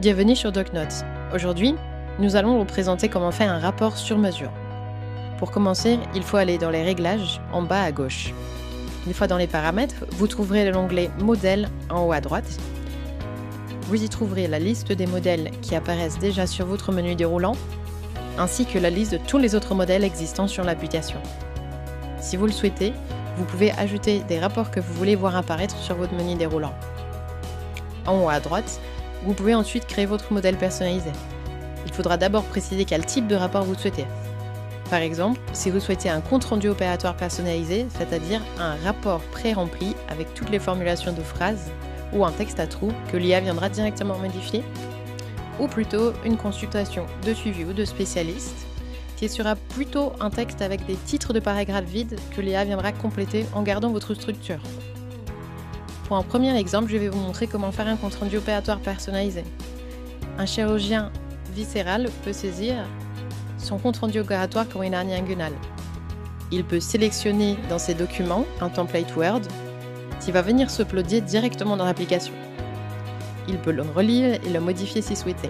Bienvenue sur DocNotes. Aujourd'hui, nous allons vous présenter comment faire un rapport sur mesure. Pour commencer, il faut aller dans les réglages en bas à gauche. Une fois dans les paramètres, vous trouverez l'onglet Modèles en haut à droite. Vous y trouverez la liste des modèles qui apparaissent déjà sur votre menu déroulant, ainsi que la liste de tous les autres modèles existants sur l'application. Si vous le souhaitez, vous pouvez ajouter des rapports que vous voulez voir apparaître sur votre menu déroulant. En haut à droite, vous pouvez ensuite créer votre modèle personnalisé. Il faudra d'abord préciser quel type de rapport vous souhaitez. Par exemple, si vous souhaitez un compte-rendu opératoire personnalisé, c'est-à-dire un rapport pré-rempli avec toutes les formulations de phrases ou un texte à trous que l'IA viendra directement modifier, ou plutôt une consultation de suivi ou de spécialiste, qui sera plutôt un texte avec des titres de paragraphes vides que l'IA viendra compléter en gardant votre structure. Pour un premier exemple, je vais vous montrer comment faire un compte-rendu opératoire personnalisé. Un chirurgien viscéral peut saisir son compte-rendu opératoire comme une hernie inguinale. Il peut sélectionner dans ses documents un template Word qui va venir s'uploader directement dans l'application. Il peut le relire et le modifier si souhaité.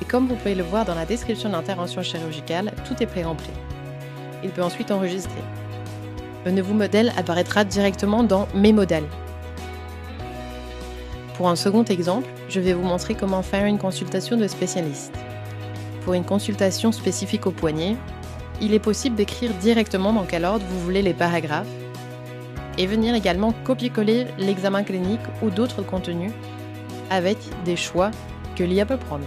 Et comme vous pouvez le voir dans la description de l'intervention chirurgicale, tout est pré-rempli. Il peut ensuite enregistrer. Le nouveau modèle apparaîtra directement dans Mes modèles. Pour un second exemple, je vais vous montrer comment faire une consultation de spécialiste. Pour une consultation spécifique au poignet, il est possible d'écrire directement dans quel ordre vous voulez les paragraphes et venir également copier-coller l'examen clinique ou d'autres contenus avec des choix que l'IA peut prendre.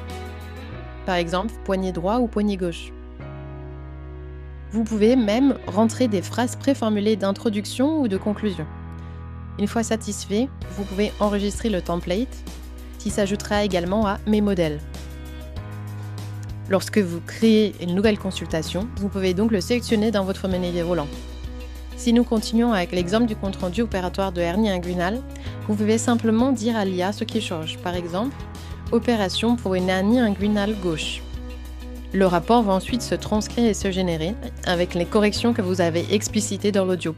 Par exemple, poignet droit ou poignet gauche. Vous pouvez même rentrer des phrases préformulées d'introduction ou de conclusion. Une fois satisfait, vous pouvez enregistrer le template qui s'ajoutera également à Mes modèles. Lorsque vous créez une nouvelle consultation, vous pouvez donc le sélectionner dans votre menu déroulant. Si nous continuons avec l'exemple du compte-rendu opératoire de hernie inguinale, vous pouvez simplement dire à l'IA ce qui change. Par exemple, opération pour une hernie inguinale gauche. Le rapport va ensuite se transcrire et se générer avec les corrections que vous avez explicitées dans l'audio.